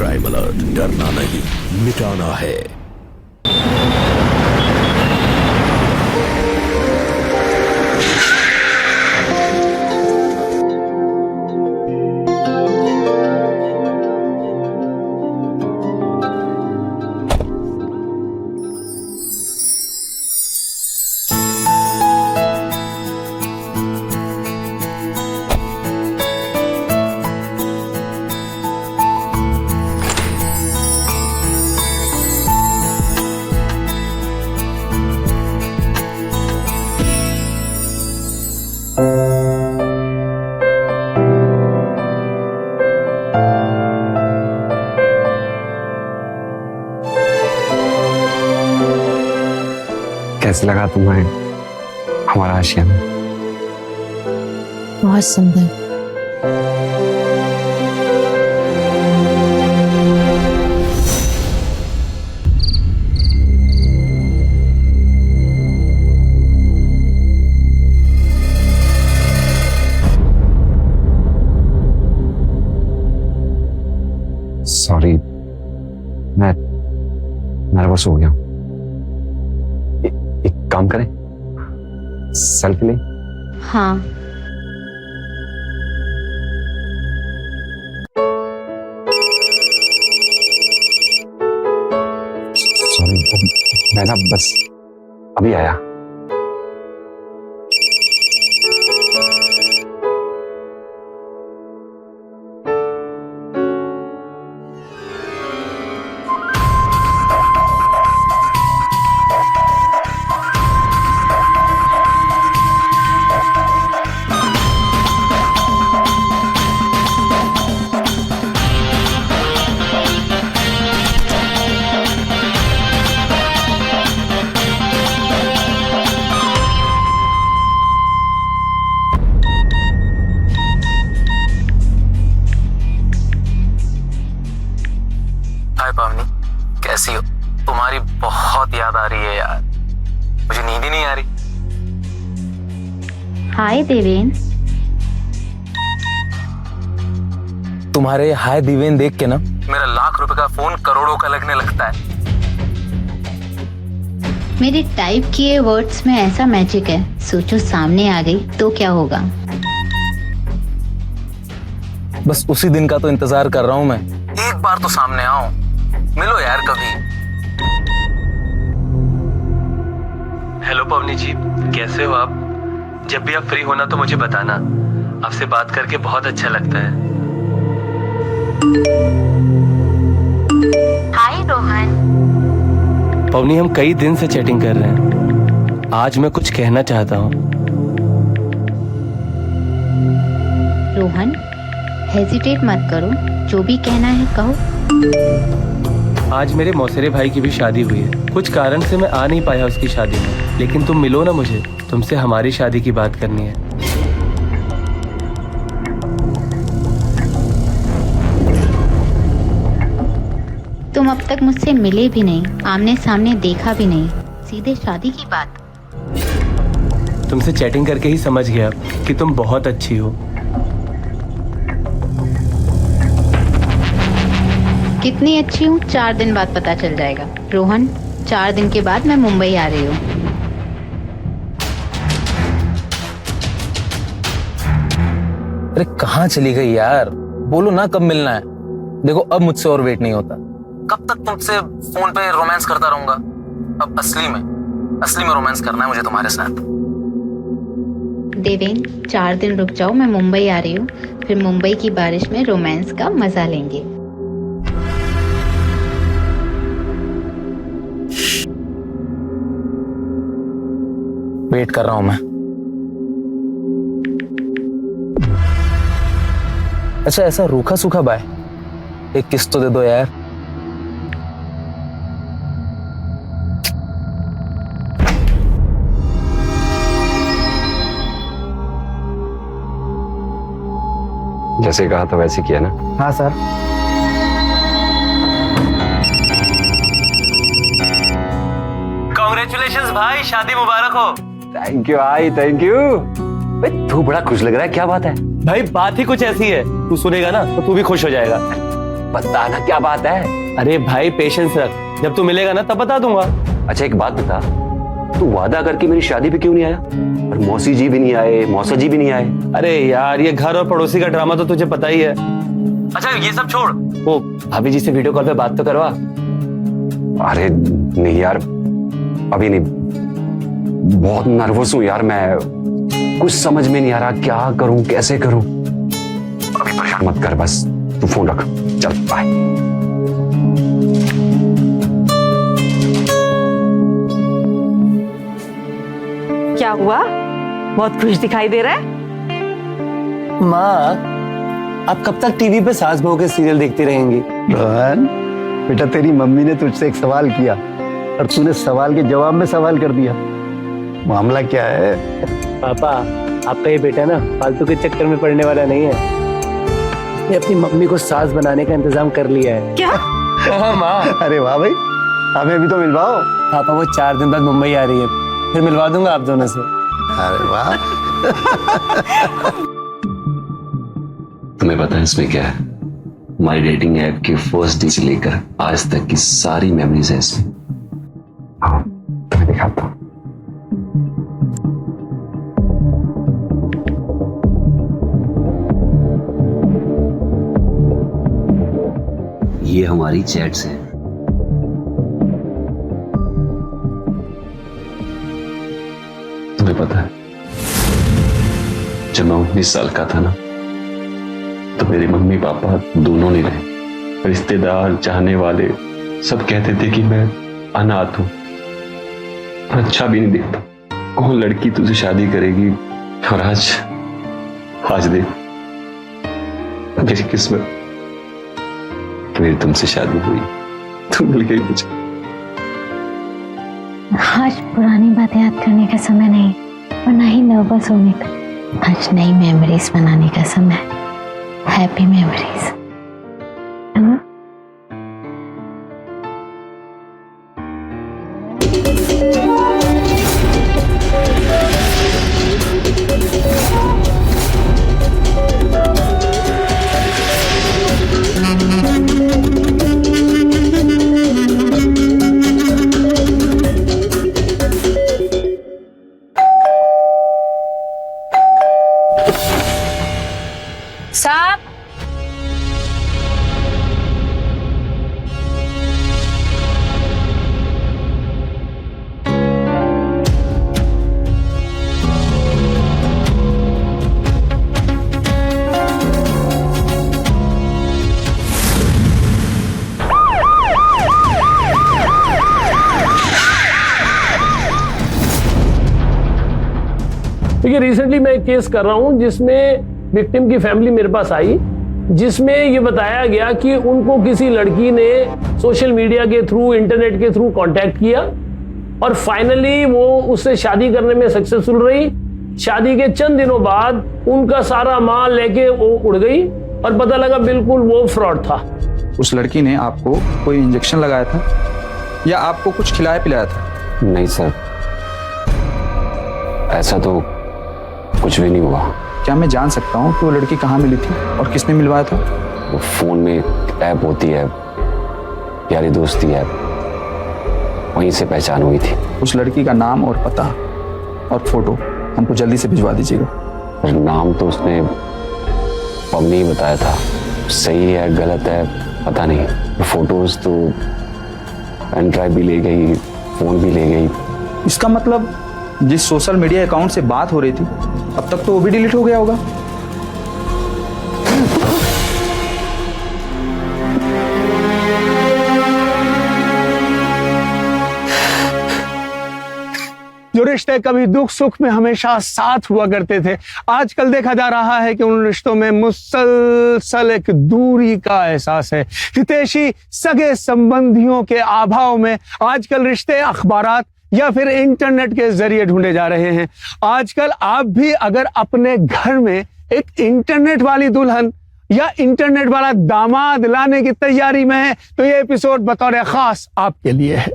Crime alert, डरना नहीं, मिटाना है। कैसे लगा तुम्हें हमारा आशियाना? बहुत सुंदर। सॉरी, मैं नर्वस हो गया हूं। एक काम करें, सेल्फी लें? हाँ, सॉरी, मैं ना बस अभी आया। हाय पावनी, कैसी हो? तुम्हारी बहुत याद आ रही है यार, मुझे नींद ही नहीं आ रही। हाय देवेन। तुम्हारे हाय दिवेन देख के ना मेरा लाख रुपए का फोन करोड़ों का लगने लगता है। मेरे टाइप किए वर्ड्स में ऐसा मैजिक है, सोचो सामने आ गई तो क्या होगा। बस उसी दिन का तो इंतजार कर रहा हूँ मैं, एक बार तो सामने आओ, मिलो यार कभी। हेलो पवनी जी, कैसे हो आप? जब भी आप फ्री होना तो मुझे बताना, आपसे बात करके बहुत अच्छा लगता है। हाय रोहन। पवनी, हम कई दिन से चैटिंग कर रहे हैं, आज मैं कुछ कहना चाहता हूँ। रोहन, हेजिटेट मत करो, जो भी कहना है कहो। आज मेरे मौसेरे भाई की भी शादी हुई है, कुछ कारण से मैं आ नहीं पाया उसकी शादी में, लेकिन तुम मिलो ना मुझे, तुमसे हमारी शादी की बात करनी है। तुम अब तक मुझसे मिले भी नहीं, आमने सामने देखा भी नहीं, सीधे शादी की बात। तुमसे चैटिंग करके ही समझ गया कि तुम बहुत अच्छी हो। कितनी अच्छी हूँ 4 दिन बाद पता चल जाएगा। रोहन, 4 दिन के बाद मैं मुंबई आ रही हूँ। अरे कहाँ चली गई यार, बोलो ना कब मिलना है। देखो अब मुझसे और वेट नहीं होता, कब तक तुमसे फोन पे रोमांस करता रहूंगा। अब असली में रोमांस करना है मुझे तुम्हारे साथ। देवेन, 4 दिन रुक जाओ, मैं मुंबई आ रही हूँ, फिर मुंबई की बारिश में रोमांस का मजा लेंगे। वेट कर रहा हूं मैं। अच्छा, ऐसा रूखा सूखा बाय, एक किस तो दे दो यार। जैसे कहा था वैसे किया ना? हाँ सर। कांग्रेचुलेशंस भाई, शादी मुबारक हो। थैंक यू भाई, थैंक यू। भाई तू बड़ा खुश लग रहा है, क्या बात है? भाई बात ही कुछ ऐसी है, तू सुनेगा ना तो तू भी खुश हो जाएगा। बता ना क्या बात है। अरे भाई पेशेंस रख, जब तू मिलेगा ना तब बता दूंगा। अच्छा एक बात बता, तू वादा करके मेरी शादी पे क्यों नहीं आया? और मौसी जी भी नहीं आए, मौसा जी भी नहीं आए। अरे यार ये घर और पड़ोसी का ड्रामा तो तुझे पता ही है। अच्छा ये सब छोड़, वो भाभी जी से वीडियो कॉल पे बात तो करवा। अरे नहीं यार, अभी नहीं, बहुत नर्वस हूं यार मैं, कुछ समझ में नहीं आ रहा क्या करूं कैसे करूं। अभी परेशान मत कर, बस तू फोन रख, चल बाय। क्या हुआ, बहुत खुश दिखाई दे रहा है? माँ आप कब तक टीवी पे सास बहू के सीरियल देखती रहेंगी? रोहन बेटा, तेरी मम्मी ने तुझसे एक सवाल किया और तूने सवाल के जवाब में सवाल कर दिया। मामला क्या है? पापा आपका ये बेटा ना फालतू के चक्कर में पड़ने वाला नहीं है, ये अपनी मम्मी को सास बनाने का इंतजाम कर लिया है। क्या? हाँ माँ। अरे वाह भाई, हमें भी तो मिलवाओ। पापा वो 4 दिन बाद मुंबई आ रही है, फिर मिलवा दूंगा आप दोनों से। अरे वाह। तुम्हें पता है इसमें क्या है? हमारी डेटिंग ऐप के फर्स्ट डे से लेकर आज तक की सारी मेमोरीज है इसमें। हाँ, मैं दिखाता हूँ। ये हमारी चैट्स हैं। तुम्हें पता है जब मैं 19 साल का था ना, तो मेरे मम्मी पापा दोनों नहीं रहे, रिश्तेदार चाहने वाले सब कहते थे कि मैं अनाथ हूं, अच्छा भी नहीं दिखता, कौन लड़की तुझसे शादी करेगी। और आज देख मेरी किस्मत, मेरी तुमसे शादी हुई, तुम मिल गई मुझे। आज पुरानी बातें याद करने का समय नहीं और ना ही नर्वस होने का, आज नई मेमोरीज बनाने का समय। हैप्पी मेमोरीज, है ना? साहब, देखिए रिसेंटली मैं एक केस कर रहा हूं जिसमें विक्टिम की फैमिली मेरे पास आई, जिसमें ये बताया गया कि उनको किसी लड़की ने सोशल मीडिया के थ्रू, इंटरनेट के थ्रू कांटेक्ट किया और फाइनली वो उससे शादी करने में सक्सेसफुल रही। शादी के चंद दिनों बाद उनका सारा माल लेके वो उड़ गई और पता लगा बिल्कुल वो फ्रॉड था। उस लड़की ने आपको कोई इंजेक्शन लगाया था या आपको कुछ खिलाया पिलाया था? नहीं सर, ऐसा तो कुछ भी नहीं हुआ। क्या मैं जान सकता हूँ कि वो लड़की कहाँ मिली थी और किसने मिलवाया था? वो फोन में एक ऐप होती है, यारी दोस्ती ऐप, वहीं से पहचान हुई थी। उस लड़की का नाम और पता और फोटो हमको जल्दी से भिजवा दीजिएगा। पर नाम तो उसने मम्मी ही बताया था, सही है गलत है पता नहीं। फोटोज तो पेन ड्राइव भी ले गई, फोन भी ले गई। इसका मतलब जिस सोशल मीडिया अकाउंट से बात हो रही थी अब तक तो वो भी डिलीट हो गया होगा। जो रिश्ते कभी दुख सुख में हमेशा साथ हुआ करते थे, आजकल देखा जा रहा है कि उन रिश्तों में मुसलसल एक दूरी का एहसास है। हितैषी सगे संबंधियों के अभाव में आजकल रिश्ते अखबारात या फिर इंटरनेट के जरिए ढूंढे जा रहे हैं। आजकल आप भी अगर अपने घर में एक इंटरनेट वाली दुल्हन या इंटरनेट वाला दामाद लाने की तैयारी में है तो ये एपिसोड बतौर खास आपके लिए है।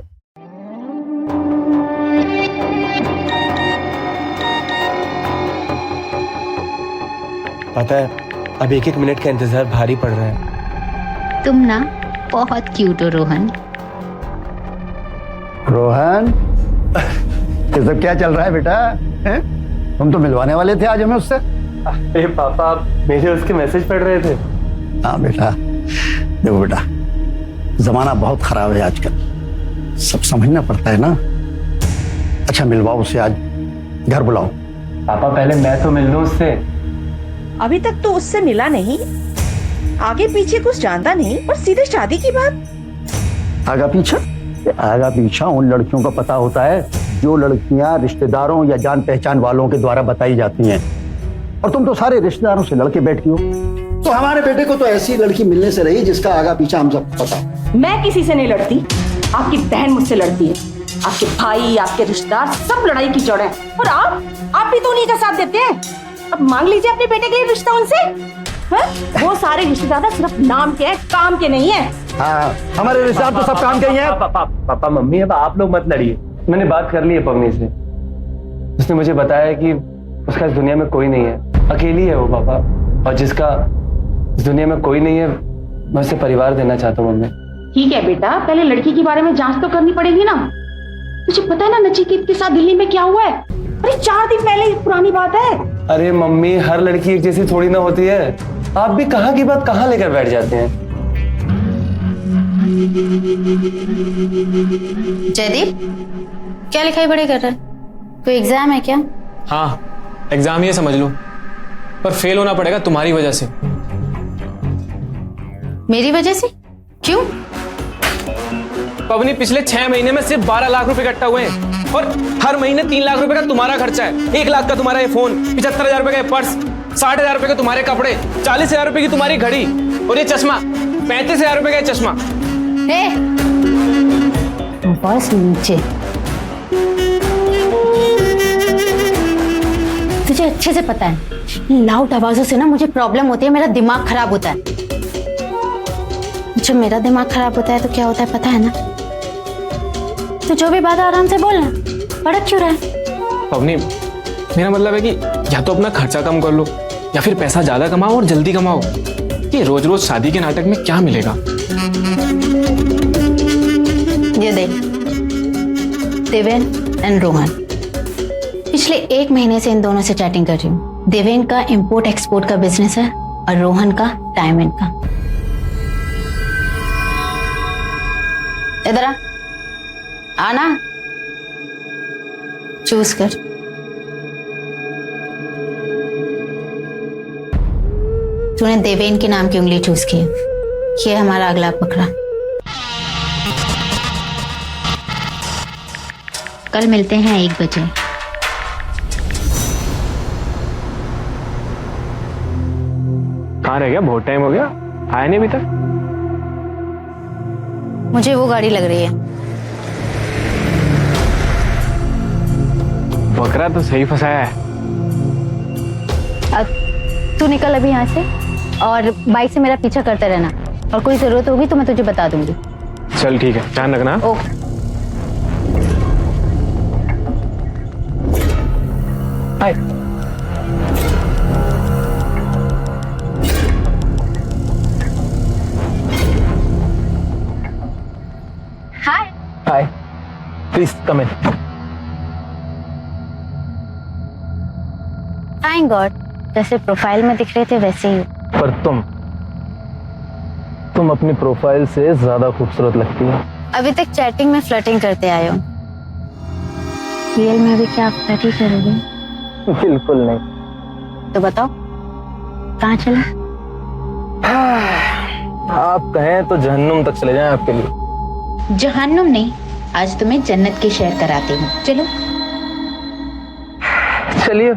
पता है अब एक एक मिनट का इंतजार भारी पड़ रहा है। तुम ना बहुत क्यूट हो रोहन। रोहन, ये सब क्या चल रहा है बेटा? हैं? तुम तो मिलवाने वाले थे आज हमें उससे। अरे पापा, मेरे उसके मैसेज पढ़ रहे थे। हाँ बेटा, देखो बेटा, जमाना बहुत खराब है आजकल, सब समझना पड़ता है ना। अच्छा मिलवाओ उसे, आज घर बुलाओ। पापा पहले मैं तो मिल लूं उससे। अभी तक तो उससे मिला नहीं, आगे पीछे कुछ जानता नहीं और सीधे शादी की बात। आगा पीछा? आगा पीछा उन लड़कियों का पता होता है जो लड़कियां रिश्तेदारों या जान पहचान वालों के द्वारा बताई जाती हैं, और तुम तो सारे रिश्तेदारों से लड़के बैठती हो। तो हमारे बेटे को तो ऐसी लड़की मिलने से रही जिसका आगा पीछा हम सब पता। मैं किसी से नहीं लड़ती, आपकी बहन मुझसे लड़ती है। आपके भाई, आपके रिश्तेदार सब लड़ाई की जड़ है, और आप भी तो उन्हीं का साथ देते हैं। अब मांग लीजिए अपने बेटे के लिए रिश्ता उनसे। वो सारे रिश्तेदार सिर्फ नाम के हैं, काम के नहीं है। हाँ, हमारे रिश्तेदार तो सब काम के ही हैं। पापा मम्मी, अब आप लोग मत लड़िए। मैंने बात कर ली है पवनी से, उसने मुझे बताया कि उसका इस दुनिया में कोई नहीं है, अकेली है वो पापा, और जिसका इस दुनिया में कोई नहीं है मैं उसे परिवार देना चाहता हूँ मम्मी। ठीक है बेटा, पहले लड़की के बारे में जांच तो करनी पड़ेगी ना। मुझे पता है ना नचिकेत के साथ दिल्ली में क्या हुआ है। अरे 4 दिन पहले पुरानी बात है। अरे मम्मी, हर लड़की एक जैसी थोड़ी ना होती है। आप भी कहाँ की बात कहाँ लेकर बैठ जाते हैं। जयदीप, क्या लिखाई पढ़ाई कर रहा है? कोई एग्जाम है क्या? हाँ, एग्जाम ही समझ लो, पर फेल होना पड़ेगा तुम्हारी वजह से। मेरी वजह से? क्यों? पवनी, पिछले 6 महीने में सिर्फ 12 लाख रुपए इकट्ठा हुए हैं, और हर महीने 3 लाख रुपए का तुम्हारा खर्चा है। 1 लाख का तुम्हारा ये फोन, 75,000 रुपए का पर्स, 60,000 रुपए के तुम्हारे कपड़े, 40,000 रुपए की तुम्हारी घड़ी, और ये चश्मा 35,000 रुपए का चश्मा। बस नीचे। तुझे अच्छे से पता है, लाउड आवाजों से ना मुझे प्रॉब्लम होती है, मेरा दिमाग खराब होता है। जब मेरा दिमाग खराब होता है तो क्या होता है पता है ना? तो जो भी बात आराम से बोलना, भड़क क्यों रहा है? पवनी, मेरा मतलब है कि या तो अपना खर्चा कम कर लो, या फिर पैसा ज्यादा कमाओ और जल्दी कमाओ। ये रोज रोज शादी के नाटक में क्या मिलेगा? ये देख, देवेन एंड रोहन, पिछले 1 महीने से इन दोनों से चैटिंग कर रही हूँ। देवेन का इंपोर्ट एक्सपोर्ट का बिजनेस है और रोहन का डायमंड का। इधर आना, चूज कर। तूने देवेन के नाम की उंगली चूज की, ये हमारा अगला बकरा। कल मिलते हैं 1 बजे। कहाँ रह गया? बहुत टाइम हो गया, आया नहीं अभी तक। मुझे वो गाड़ी लग रही है। बकरा तो सही फंसाया है। तू निकल अभी यहाँ से, और बाइक से मेरा पीछा करते रहना, और कोई जरूरत होगी तो मैं तुझे बता दूंगी। चल ठीक है, ध्यान रखना। Okay. Hi. Hi. Hi, please come in. Thank God, जैसे प्रोफाइल में दिख रहे थे वैसे ही। पर तुम अपनी प्रोफाइल से ज्यादा खूबसूरत लगती हो। अभी तक चैटिंग में फ्लर्टिंग करते आए हो, रियल में भी क्या फ्लर्ट ही करोगे? बिल्कुल नहीं। तो बताओ कहाँ चले? आप कहें तो जहन्नुम तक चले जाएं आपके लिए। जहन्नुम नहीं, आज तुम्हें जन्नत की सैर कराती हूँ। चलो। चलिए।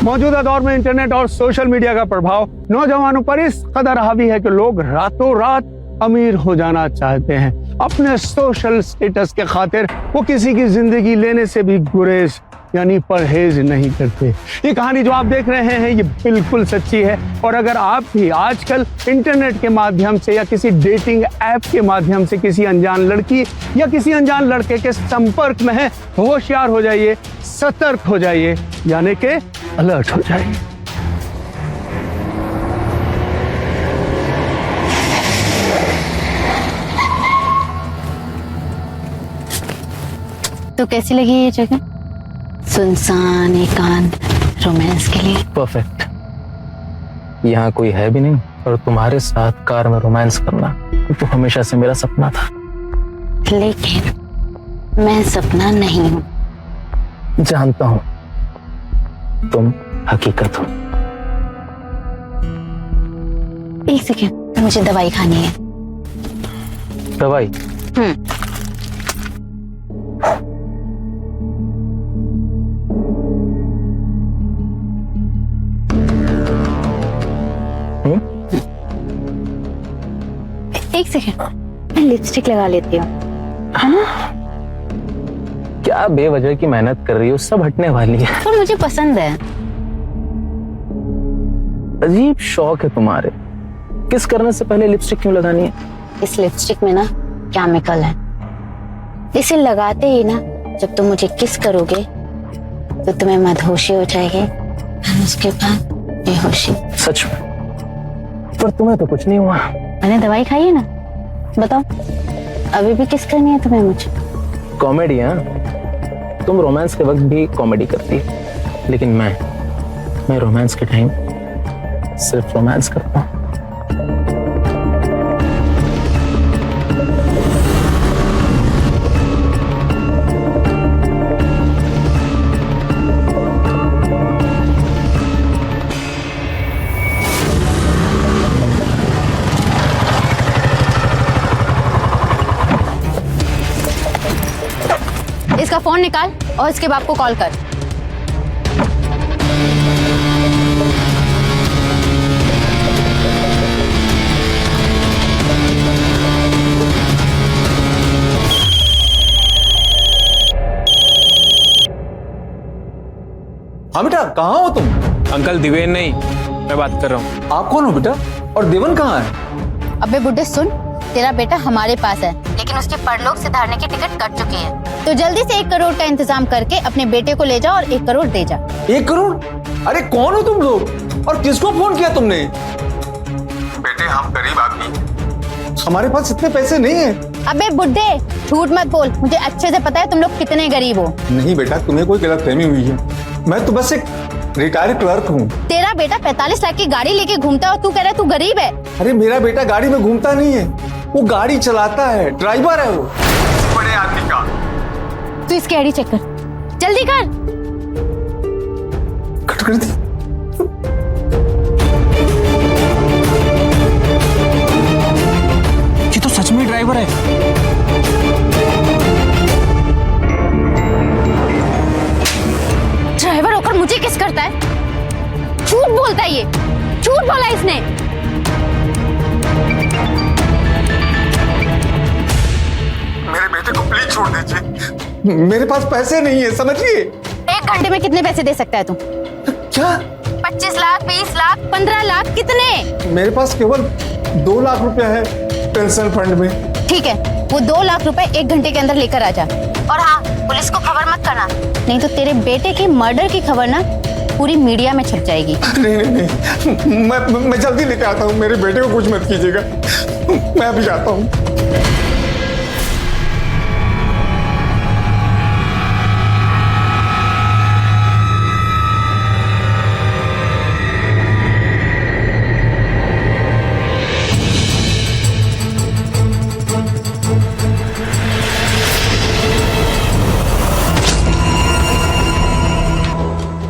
मौजूदा दौर में इंटरनेट और सोशल मीडिया का प्रभाव नौजवानों पर इस कदर हावी है कि लोग रातों रात अमीर हो जाना चाहते हैं। अपने सोशल स्टेटस के खातिर वो किसी की जिंदगी लेने से भी गुरेज यानी परहेज नहीं करते। ये कहानी जो आप देख रहे हैं ये बिल्कुल सच्ची है। और अगर आप भी आजकल इंटरनेट के माध्यम से या किसी डेटिंग ऐप के माध्यम से किसी अनजान लड़की या किसी अनजान लड़के के संपर्क में हैं, होशियार हो जाइए, सतर्क हो जाइए, यानी कि अलर्ट हो जाइए। तो कैसी लगी ये जगह? सुनसान, एकांत, रोमांस के लिए परफेक्ट। यहाँ कोई है भी नहीं और तुम्हारे साथ कार में रोमांस करना तो हमेशा से मेरा सपना था। लेकिन मैं सपना नहीं हूँ। जानता हूं तुम हकीकत हो। एक सेकेंड, मुझे दवाई खानी है। दवाई? एक सेकेंड, मैं लिपस्टिक लगा लेती हूँ। क्या बेवजह की मेहनत कर रही हो, सब हटने वाली है। पर मुझे पसंद है। अजीब शौक है तुम्हारे। किस करने से पहले लिपस्टिक क्यों लगानी है? इस लिपस्टिक में ना केमिकल है, इसे लगाते ही ना जब तुम मुझे किस करोगे तो तुम्हें मदहोशी हो जाएगी और उसके बाद बेहोशी। सच में? पर तुम्हें तो कुछ नहीं हुआ। मैंने दवाई खाई है ना। बताओ, अभी भी किस करनी है तुम्हें मुझे? कॉमेडी? हाँ, तुम रोमांस के वक्त भी कॉमेडी करती है, लेकिन मैं रोमांस के टाइम सिर्फ रोमांस करता हूँ। इसका फोन निकाल और इसके बाप को कॉल कर। हाँ बेटा, कहाँ हो तुम? अंकल दिवेन नहीं, मैं बात कर रहा हूँ। आप कौन हो बेटा? और देवन कहाँ है? अबे बुड्ढे सुन, तेरा बेटा हमारे पास है, लेकिन उसकी परलोक से धारने की टिकट कट चुकी है। तो जल्दी से 1 करोड़ का इंतजाम करके अपने बेटे को ले जा और 1 करोड़ दे जा। 1 करोड़? अरे कौन हो तुम लोग और किसको फोन किया तुमने? बेटे हम गरीब आदमी, हमारे पास इतने पैसे नहीं है। अबे बुड्ढे झूठ मत बोल, मुझे अच्छे से पता है तुम लोग कितने गरीब हो। नहीं बेटा, तुम्हें कोई गलतफहमी हुई है। मैं तो बस एक रिटायर्ड क्लर्क हूँ। तेरा बेटा 45 लाख की गाड़ी लेके घूमता है और तू कह रहा है तू गरीब है। अरे मेरा बेटा गाड़ी में घूमता नहीं है, वो गाड़ी चलाता है, ड्राइवर है वो। बड़े आदमी का। तू इसकी आईडी चेक कर, जल्दी कर। कट कर दी। ये तो सच में ड्राइवर है। ड्राइवर होकर मुझे किस करता है? झूठ बोलता है ये, झूठ बोला इसने। मेरे बेटे को प्लीज छोड़ दीजिए। मेरे पास पैसे नहीं है, समझिए। 1 घंटे में कितने पैसे दे सकता है तू? क्या? 25 लाख, 20 लाख, 15 लाख, कितने? मेरे पास केवल 2 लाख रुपया है पेंशन फंड में। ठीक है, वो 2 लाख रुपए 1 घंटे के अंदर लेकर आ जा। और हाँ, पुलिस को खबर मत करना, नहीं तो तेरे बेटे के मर्डर की खबर ना पूरी मीडिया में छप जाएगी। नहीं नहीं नहीं, मैं जल्दी लेके आता हूँ। मेरे बेटे को कुछ मत कीजिएगा, मैं अभी जाता हूँ।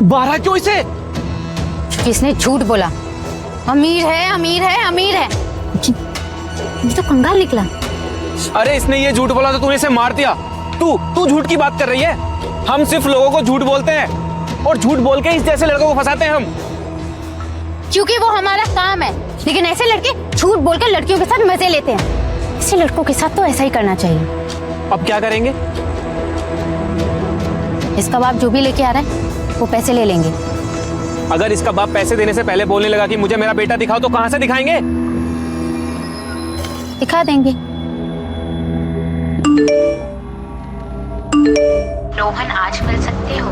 बारह क्यों इसे? किसने झूठ बोला? अमीर है, अमीर है, अमीर है। ये तो कंगाल निकला। अरे इसने ये झूठ बोला तो तूने इसे मार दिया। तू झूठ की बात कर रही है। हम सिर्फ लोगों को झूठ बोलते हैं और झूठ बोल के इस जैसे लड़कों को फंसाते हैं हम। क्योंकि वो हमारा काम है, लेकिन ऐसे लड़के झूठ बोलकर लड़कियों के साथ मजे लेते हैं। ऐसे लड़कों के साथ तो ऐसा ही करना चाहिए। अब क्या करेंगे? इसका बाप जो भी लेके आ रहा है वो पैसे ले लेंगे। अगर इसका बाप पैसे देने से पहले बोलने लगा कि मुझे मेरा बेटा दिखाओ, तो कहां से दिखाएंगे? दिखा देंगे। रोहन, आज मिल सकते हो?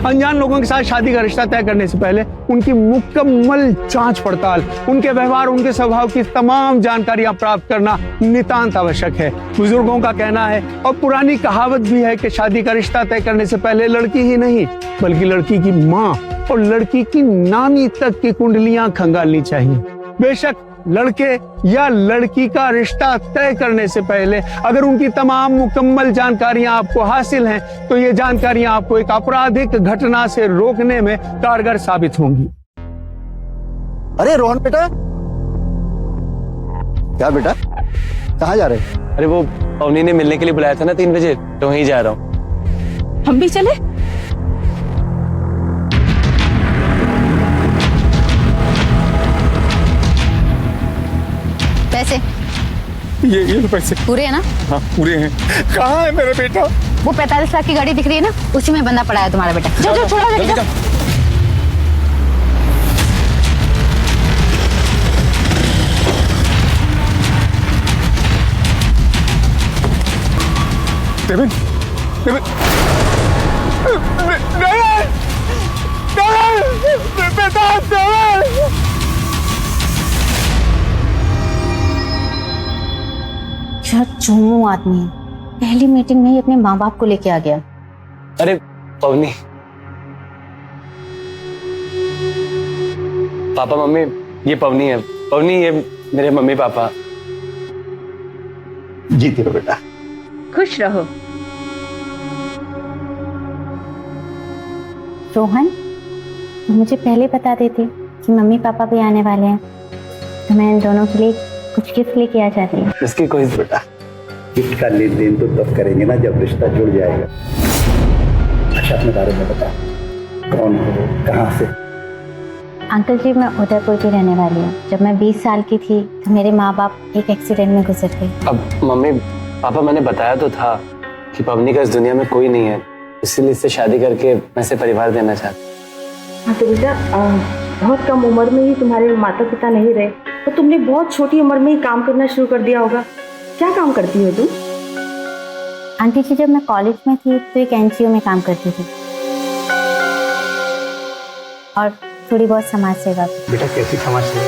अनजान लोगों के साथ शादी का रिश्ता तय करने से पहले उनकी मुकम्मल जांच पड़ताल, उनके व्यवहार, उनके स्वभाव की तमाम जानकारियां प्राप्त करना नितांत आवश्यक है। बुजुर्गों का कहना है और पुरानी कहावत भी है कि शादी का रिश्ता तय करने से पहले लड़की ही नहीं बल्कि लड़की की माँ और लड़की की नानी तक की कुंडलियां खंगालनी चाहिए। बेशक लड़के या लड़की का रिश्ता तय करने से पहले अगर उनकी तमाम मुकम्मल जानकारियां आपको हासिल हैं तो ये जानकारियां आपको एक आपराधिक घटना से रोकने में कारगर साबित होंगी। अरे रोहन बेटा, क्या बेटा, कहाँ जा रहे हैं? अरे वो पवनी ने मिलने के लिए बुलाया था ना 3 बजे, तो वहीं जा रहा हूँ। हम भी चले? पैसे ये लो पैसे। पूरे है ना? हाँ पूरे हैं। कहाँ है मेरा बेटा? वो 45 लाख की गाड़ी दिख रही है ना, उसी में बंदा पड़ा है तुम्हारा बेटा। जाओ जाओ, छोड़ो जल्दी जाओ। देवेन, देवेन, बेटा देवेन। क्या चूमू आदमी है, पहली मीटिंग में ही अपने माँ बाप को लेके आ गया। अरे पवनी, पापा मम्मी, ये पवनी है। पवनी, ये मेरे मम्मी पापा। जीती रहो बेटा। खुश रहो। रोहन, तुम मुझे पहले बता देती कि मम्मी पापा भी आने वाले हैं तो मैं इन दोनों के लिए कुछ गिफ्ट लेके आ जाती। इसकी कोई बेटा, गिफ्ट का लेन देन तो तब करेंगे ना जब रिश्ता जुड़ जाएगा। अच्छा, अपने बारे में बता, कौन हो, कहाँ से? अंकल जी, मैं उदयपुर की रहने वाली हूँ। जब मैं 20 साल की थी तो मेरे माँ बाप एक एक्सीडेंट में गुजर गए। अब मम्मी पापा, मैंने बताया तो था कि पवनी का इस दुनिया में कोई नहीं है, इसीलिए इससे शादी करके मैं इसे परिवार देना चाहता। हाँ तो बेटा, बहुत कम उम्र में ही तुम्हारे माता पिता नहीं रहे, तो तुमने बहुत छोटी उम्र में ही काम करना शुरू कर दिया होगा। क्या काम करती हो तुम? आंटी जी, जब मैं कॉलेज में थी तो एक एनजीओ में काम करती थी और थोड़ी बहुत समाज सेवा। बेटा, कैसी समाज सेवा?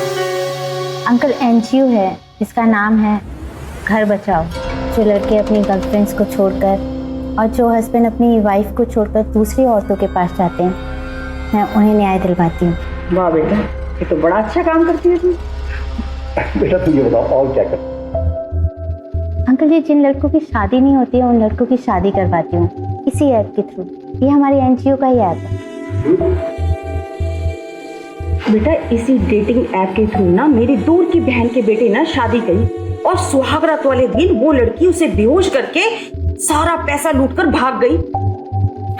अंकल, एनजीओ है जिसका नाम है घर बचाओ। जो लड़के अपनी गर्लफ्रेंड्स को छोड़कर और जो हस्बैंड अपनी वाइफ को छोड़कर दूसरी औरतों के पास जाते हैं, मैं उन्हें न्याय दिलवाती हूँ। वाह बेटा, ये तो बड़ा अच्छा काम करती है तुम। बेटा तुम ये बताओ, और क्या कर? अंकल जी, जिन लड़कों की शादी नहीं होती है उन लड़कों की शादी करवाती हूँ इसी ऐप के थ्रू। ये हमारी एनजीओ का ही ऐप है। बेटा, इसी डेटिंग ऐप के थ्रू ना मेरी दूर की बहन के बेटे ना शादी करी और सुहागरात वाले दिन वो लड़की उसे बेहोश करके सारा पैसा लूटकर भाग गई।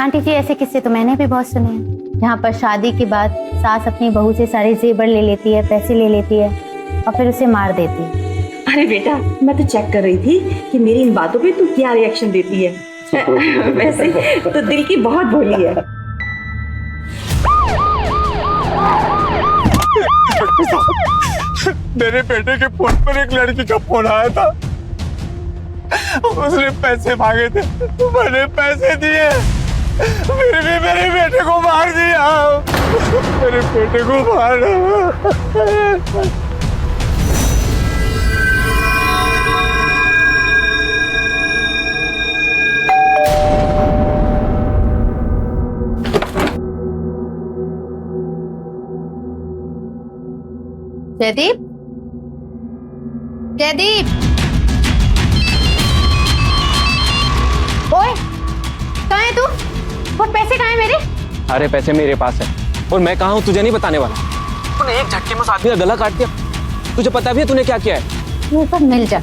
आंटी जी, ऐसे किस्से तो मैंने भी बहुत सुने हैं, जहाँ पर शादी के बाद सास अपनी बहू से सारे जेवर ले लेती है, पैसे ले लेती है और फिर उसे मार देती है। अरे बेटा, मैं तो चेक कर रही थी कि मेरी इन बातों पे तू क्या रिएक्शन देती है। वैसे तो दिल की बहुत भोली है। मेरे बेटे के फोन पर एक लड़की का फोन आया था, उसने पैसे मांगे थे, मैंने पैसे दिए, फिर भी मेरे बेटे को मार दिया। मेरे बेटे को मारा। जयदीप, जयदीप, ओए, कहाँ है तू? वो पैसे कहाँ है मेरे? अरे पैसे मेरे पास है और मैं कहाँ हूँ तुझे नहीं बताने वाला। तूने एक झटके में उस आदमी का गला काट दिया। तुझे पता भी है तूने क्या किया है? तू ऊपर मिल जा,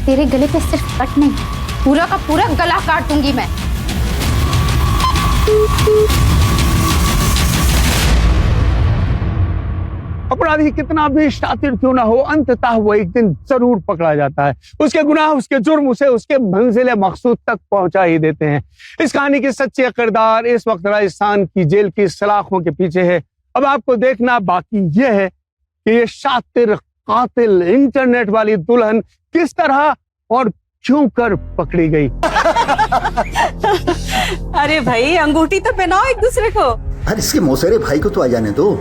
तेरे गले पे सिर्फ कट नहीं, पूरा का पूरा गला काट दूंगी मैं। अपराधी कितना भी शातिर क्यों ना हो, अंततः वो एक दिन जरूर पकड़ा जाता है। उसके गुनाह, उसके जुर्म उसे उसके मंजिल मकसूद तक पहुंचा ही देते हैं। इस कहानी के सच्चे किरदार इस वक्त राजस्थान की जेल की सलाखों के पीछे है। अब आपको देखना बाकी यह है कि ये शातिर कातिल इंटरनेट वाली दुल्हन किस तरह और क्यों कर पकड़ी गई। अरे भाई, अंगूठी तो पहनाओ एक दूसरे को। अरे इसके मौसेरे भाई को तो आ जाने दो।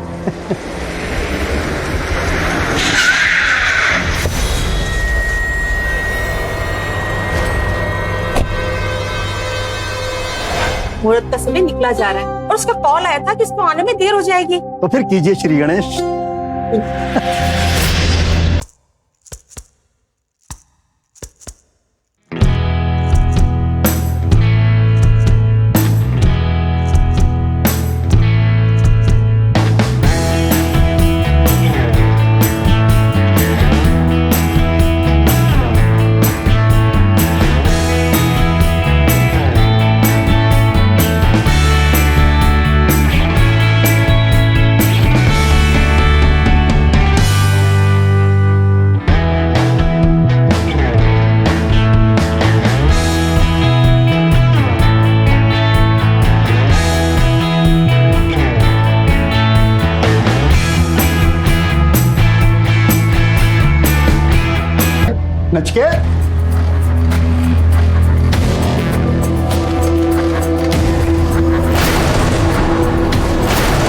मुहूर्त का समय निकला जा रहा है और उसका कॉल आया था कि इसको आने में देर हो जाएगी। तो फिर कीजिए श्री गणेश। नचिकेत,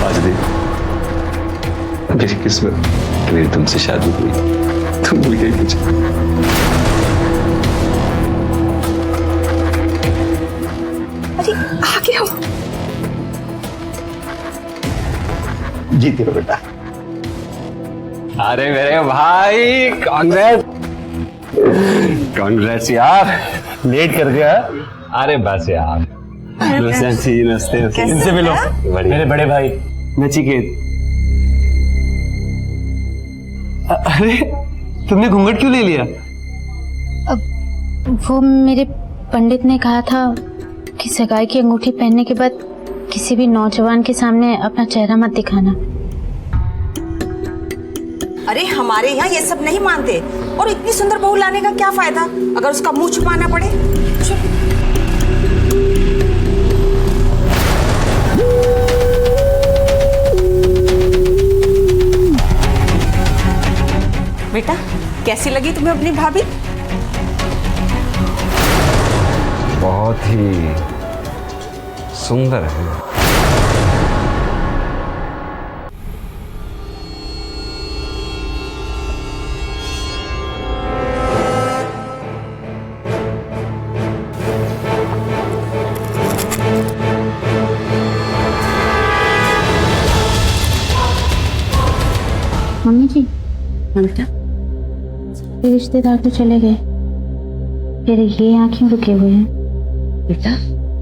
आज देख, मेरी किस्मत मेरी तुमसे शादी हुई, तुम भूल गई मुझे। अरे आगे हो। जीती रहो बेटा। अरे मेरे भाई, कांग्रेस यार, लेट कर दिया। अरे बस यार, नमस्ते नमस्ते, इनसे मिलो। मेरे बड़े भाई नचिकेत। अरे तुमने घूंघट क्यों ले लिया? वो मेरे पंडित ने कहा था कि सगाई की अंगूठी पहनने के बाद किसी भी नौजवान के सामने अपना चेहरा मत दिखाना। अरे हमारे यहाँ ये सब नहीं मानते, और इतनी सुंदर बहू लाने का क्या फायदा अगर उसका मुंह छुपाना पड़े। बेटा, कैसी लगी तुम्हें अपनी भाभी? बहुत ही सुंदर है। मम्मी जी, बेटा, ये रिश्तेदार तो चले गए, फिर ये यहाँ क्यों रुके हुए हैं? बेटा,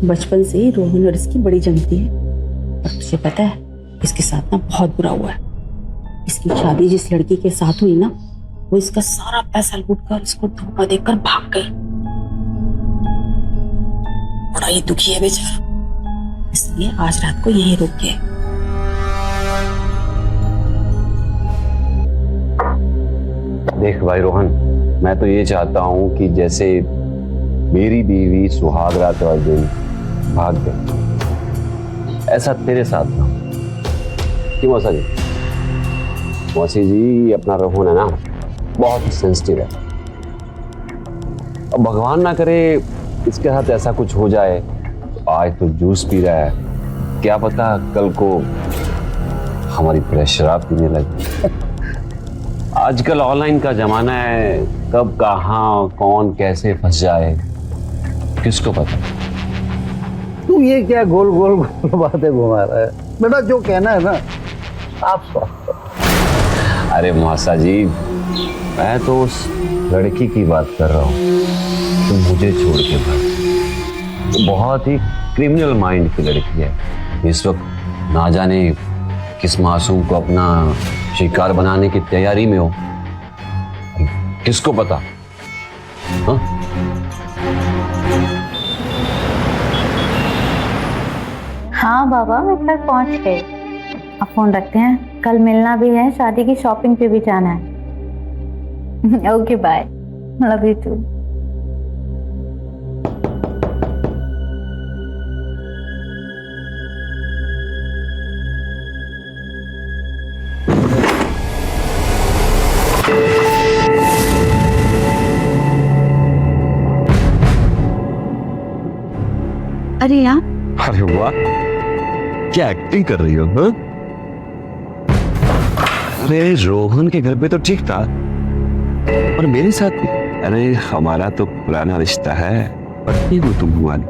बचपन से ही रोहन और इसकी बड़ी जमती है, और तुझे पता है इसके साथ ना बहुत बुरा हुआ है। इसकी शादी जिस लड़की के साथ हुई ना, वो इसका सारा पैसा लूटकर इसको धोखा देकर भाग गई। बड़ा ही दुखी है बेचारा, इसलिए आज रात को यहीं रुक गए। देख भाई रोहन, मैं तो ये चाहता हूं कि जैसे मेरी बीवी सुहाग रात वाले दिन भाग गई, ऐसा तेरे साथ ना हो। क्यों मौसा जी? मौसी जी, अपना रोहन है ना बहुत सेंसिटिव है। अब भगवान ना करे इसके साथ ऐसा कुछ हो जाए। आज तो जूस पी रहा है, क्या पता कल को हमारी तरह शराब पीने लगे। आजकल ऑनलाइन का जमाना है, कब कहाँ कौन कैसे फंस जाए किसको पता। तू ये क्या गोल गोल गोल बातें घुमा रहा है बेटा? जो कहना है ना आप सोच। अरे मौसा जी, मैं तो उस लड़की की बात कर रहा हूँ तो मुझे छोड़ के भाग। तो बहुत ही क्रिमिनल माइंड की लड़की है, इस वक्त ना जाने किस मासूम को अपना शिकार बनाने की तैयारी में हो, किसको पता। हाँ? हाँ बाबा, मैं घर पहुंच गई। अब फोन रखते हैं, कल मिलना भी है, शादी की शॉपिंग पे भी जाना है। Okay bye, love you too. अरे यार, अरे वाह, क्या एक्टिंग कर रही हो? हाँ? अरे रोहन के घर पे तो ठीक था, और मेरे साथ भी। अरे हमारा तो पुराना रिश्ता है, पत्नी हो तुम हमारी।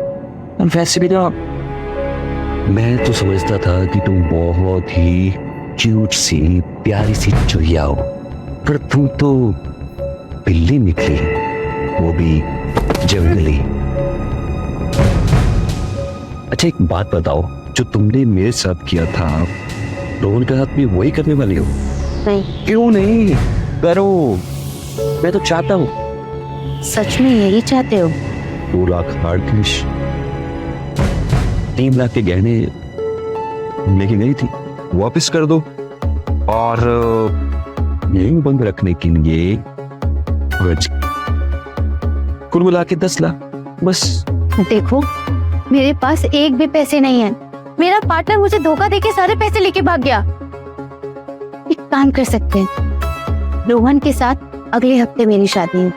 और वैसे भी ना, मैं तो समझता था कि तुम बहुत ही क्यूट सी प्यारी सी चुहिया हो, पर तुम तो बिल्ली निकली, वो भी जंगली। अच्छा एक बात बताओ, जो तुमने मेरे साथ किया था रोहन के साथ भी वही करने वाली हो? नहीं। क्यों नहीं? करो, मैं तो चाहता हूँ। सच में यही चाहते हो? 2 लाख हार्ड कैश, 3 लाख के गहने लेके गई थी, वापस कर दो, और यही बंद रखने के लिए कुल मिला के 10 लाख बस। देखो, मेरे पास एक भी पैसे नहीं है। मेरा पार्टनर मुझे धोखा देके सारे पैसे लेके भाग गया। एक काम कर सकते हैं, रोहन के साथ अगले हफ्ते मेरी शादी है।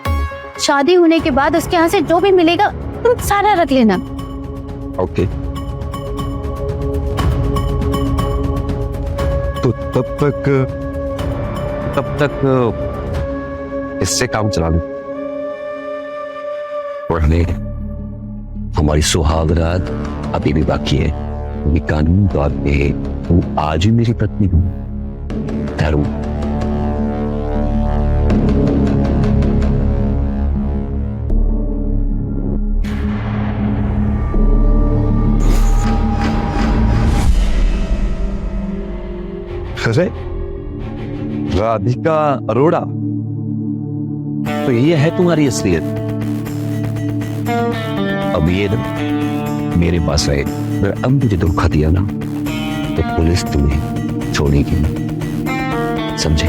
शादी होने के बाद उसके यहाँ से जो भी मिलेगा तुम सारा रख लेना। ओके, तो तब तक इससे काम चला लो। पढ़ने हमारी सुहाग रात अभी भी बाकी है, क्योंकि कानून तौर पे तुम आज ही मेरी पत्नी हो। धर्म राधिका अरोड़ा, तो ये है तुम्हारी असलियत। अब ये ना मेरे पास है, अगर अब मुझे धोखा दिया ना तो पुलिस तुम्हें छोड़ेगी नहीं, समझे?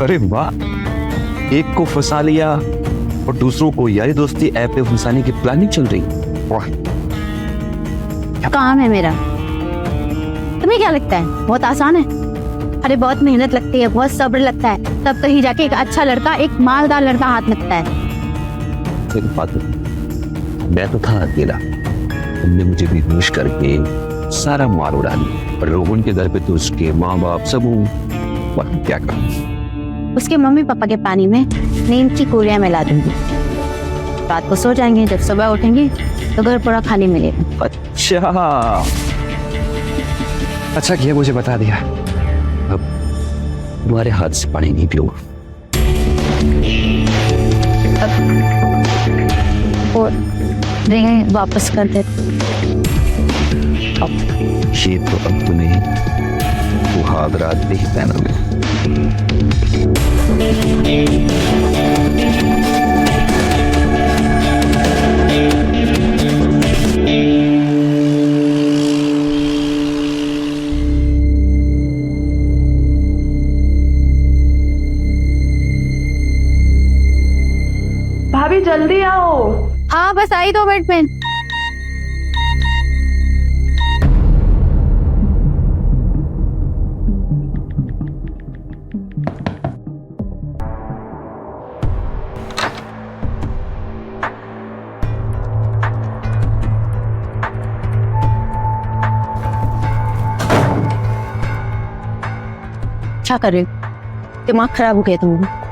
अरे वाह, एक को फंसा लिया और दूसरों को यारी दोस्ती ऐप पे फंसाने की प्लानिंग चल रही। वाह, काम है मेरा। तुम्हें क्या लगता है बहुत आसान है? अरे बहुत मेहनत लगती है, बहुत सब्र लगता है, तब कहीं जाके एक अच्छा लड़का, एक मालदार लड़का हाथ लगता है। मैं तो था अकेला, तुमने मुझे बेहोश करके सारा मार उड़ा दिया, और रोहन के घर पे तो उसके माँ बाप सब हूँ, क्या करूं? उसके मम्मी पापा के पानी में नीम की गोलियां मिला दूंगी, रात को सो जाएंगे, जब सुबह उठेंगे तो घर पूरा खाली मिलेगा। अच्छा किया मुझे बता दिया, अब तुम्हारे हाथ से पानी नहीं पीऊंगा। और रिंग वापस कर दे। अब ये तो अब तुम्हें सुहाग रात पे ही पहना है। भाभी जल्दी आओ। हाँ बस आई 2 मिनट में। क्या कर रहे हो? दिमाग खराब हो गया तुम्हारा?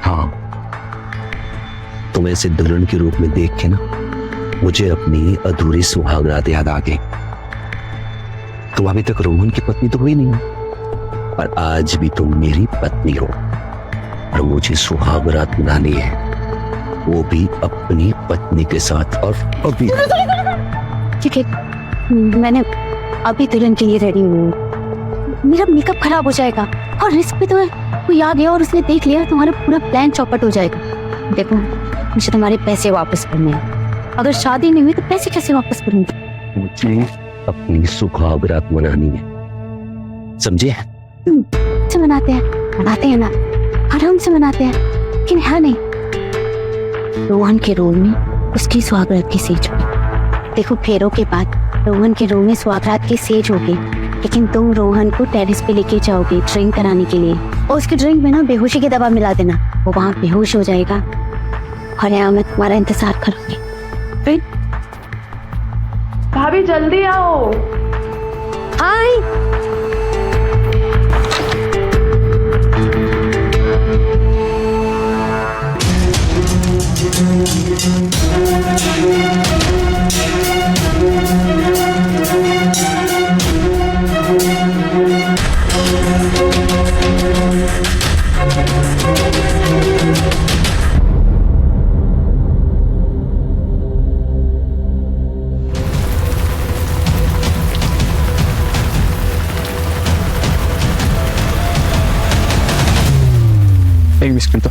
हाँ, तुम्हें ऐसे दुल्हन के रूप में देख के ना मुझे अपनी अधूरी सुहाग रात याद आ गई। तुम अभी तक रोहन की पत्नी तो हुई नहीं, और आज भी तुम मेरी पत्नी हो, और मुझे सुहाग रात मनानी है, वो भी अपनी पत्नी के साथ। और अभी ठीक है, मैंने अभी दुल्हन के लिए रेडी हूँ। मेरा मेकअप खराब हो जाएगा और रिस्क भी तो है। कोई आ गया और उसने देख लिया, तुम्हारा पूरा प्लान चौपट हो जाएगा। देखो, मुझे तुम्हारे पैसे वापस करने हैं। अगर शादी नहीं हुई तो पैसे कैसे वापस करूंगी? मुझे अपनी सुहागरात मनानी है, समझे? से मनाते हैं ना, आराम से मनाते हैं, लेकिन है नहीं। रोहन के रोल में उसकी सुहागरात की सेज होगी। देखो, फेरों के बाद रोहन के रोल में सुहागरात की सेज होगी, लेकिन तुम रोहन को टेरिस पे लेके जाओगे ड्रिंक कराने के लिए, और उसकी ड्रिंक में ना बेहोशी की दवा मिला देना। वो वहां बेहोश हो जाएगा और यहाँ मैं तुम्हारा इंतजार करूंगी। भाभी जल्दी आओ। हाय। एक बिस्किट तो।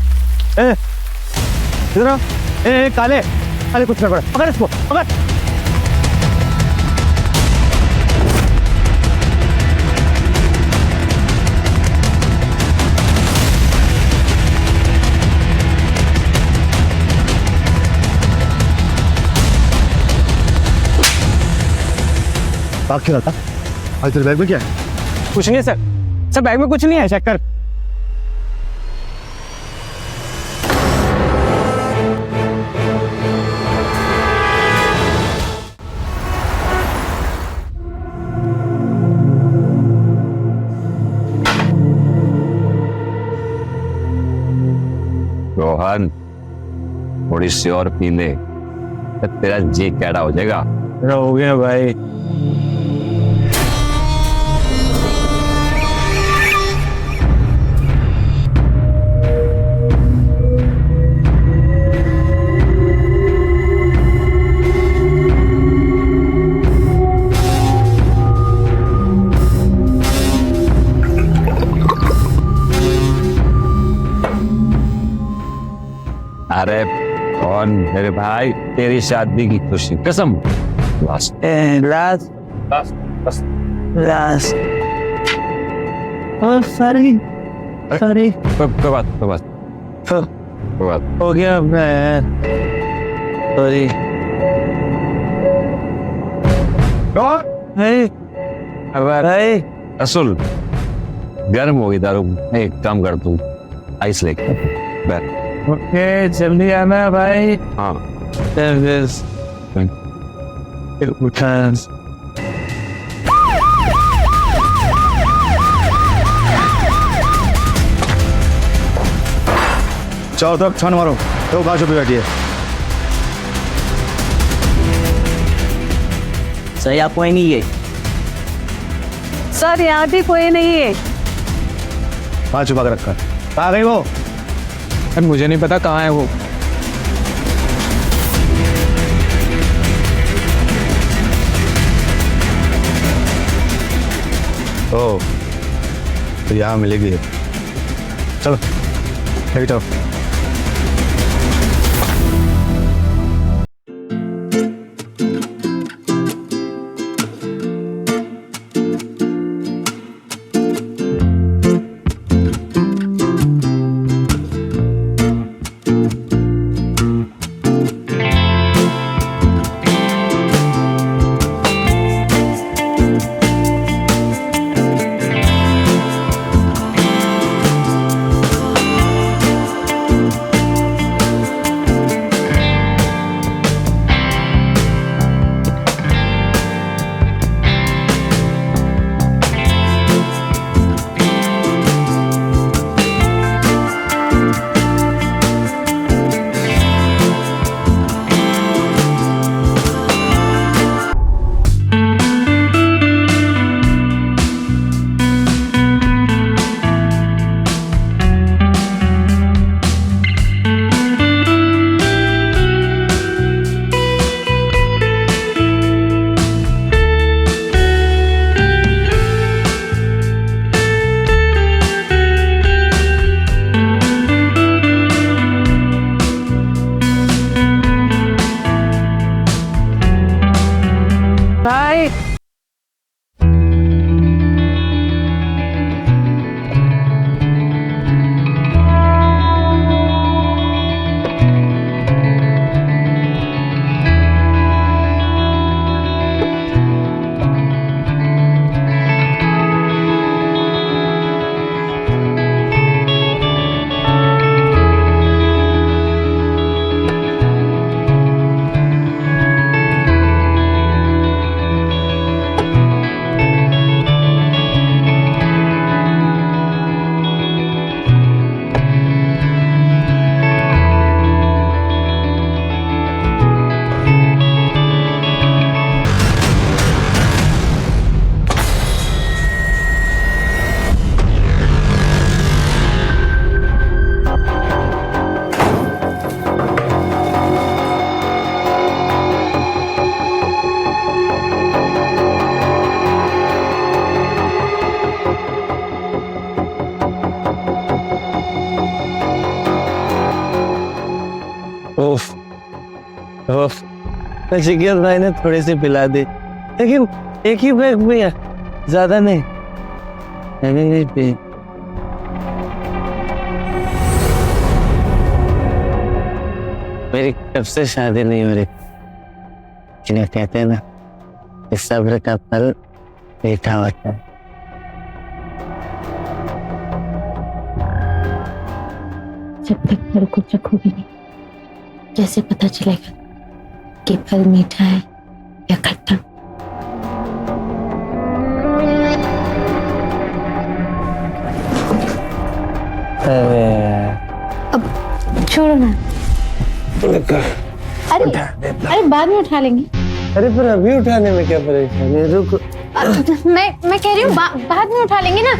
इधर आओ। काले काले, कुछ कर, पकड़ इसको, पकड़। भाग क्यों रहा था? आज तेरे बैग में क्या है? कुछ नहीं है सर। सर बैग में कुछ नहीं है, चेक कर। रोहन, थोड़ी सी और पी ले, तेरा जी कैडा हो जाएगा। हो गया भाई। अरे कौन मेरे भाई, तेरी शादी की खुशी कसम। लास्ट सॉरी कोई बात हो गया सॉरी। असल गर्म होगी दारू। एक काम कर, तू आइस लेके बैठ। ओके, जल्दी आना भाई। हाँ चाहो तो छान मारो, तो बाजू पे बैठिए। सर यहाँ कोई नहीं है। सर यहाँ भी कोई नहीं है। कहाँ छुपा के रखा? कहाँ गई वो? मुझे नहीं पता कहाँ है वो। ओ, तो यहाँ मिलेगी। चलो बैठो। नचिकेत भाई ने थोड़े से पिला दे, लेकिन एक ही पैक पिया, ज्यादा नहीं। मैंने नहीं पी। मेरी कब से शादी नहीं हो रही, जिन्हें कहते हैं ना कि सब्र का फल मीठा होता है। जब तक फल को चखोगे नहीं, कैसे पता चलेगा कि फल मीठा है या खट्टा? अब छोड़ो ना। अरे बाद में उठा लेंगे। अरे पर अभी उठाने में क्या परेशानी है, रुको। मैं कह रही हूँ बाद में उठा लेंगे ना।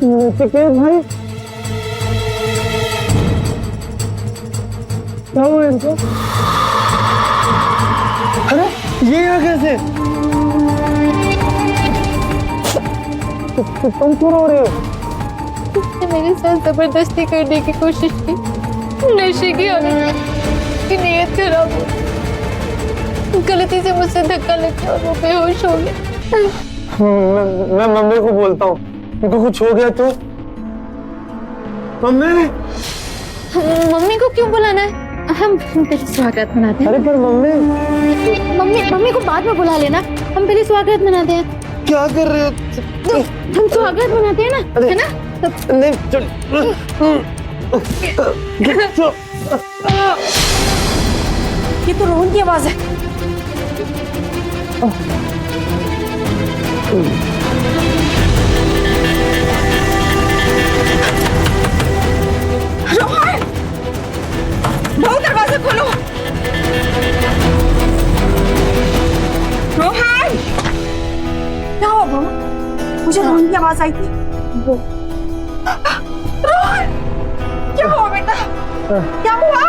नचिकेत भाई क्या हुआ इनको? अरे ये यहाँ कैसे? तुम क्यों रो रहे हो? मेरे साथ जबरदस्ती करने की कोशिश की, नशे की हालत की नीयत खराब हो, गलती से मुझसे धक्का लग गया और वो बेहोश हो गया। मैं मम्मी को बोलता हूँ, उनको कुछ हो गया तो। मम्मी को क्यों बुलाना है? हम पहले स्वागत मनाते हैं। अरे पर मम्मी को बाद में बुला लेना, हम पहले स्वागत मनाते हैं। क्या कर रहे हो? हम स्वागत मनाते हैं ना, है ना? नहीं ये तो रोहन की आवाज है। रोहन, दरवाजा खोलो। रोहन, क्या हुआ बहू? मुझे रोहन की आवाज आई थी। रोहन, क्या हुआ बेटा? क्या हुआ?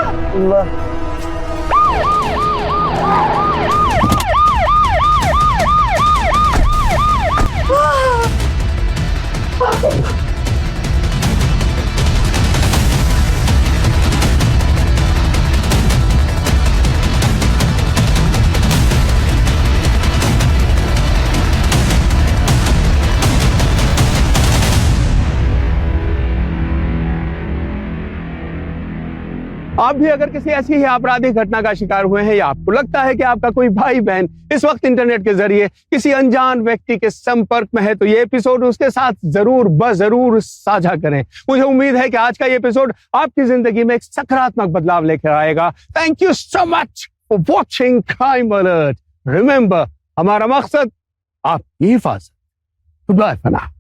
आप भी अगर किसी ऐसी ही आपराधिक घटना का शिकार हुए हैं या आपको लगता है कि आपका कोई भाई बहन इस वक्त इंटरनेट के जरिए किसी अनजान व्यक्ति के संपर्क में है, तो ये एपिसोड उसके साथ जरूर साझा करें। मुझे उम्मीद है कि आज का ये एपिसोड आपकी जिंदगी में एक सकारात्मक बदलाव लेकर आएगा। Thank you so much for watching crime alert. Remember, हमारा मकसद आपकी हिफाजत। Goodbye for now.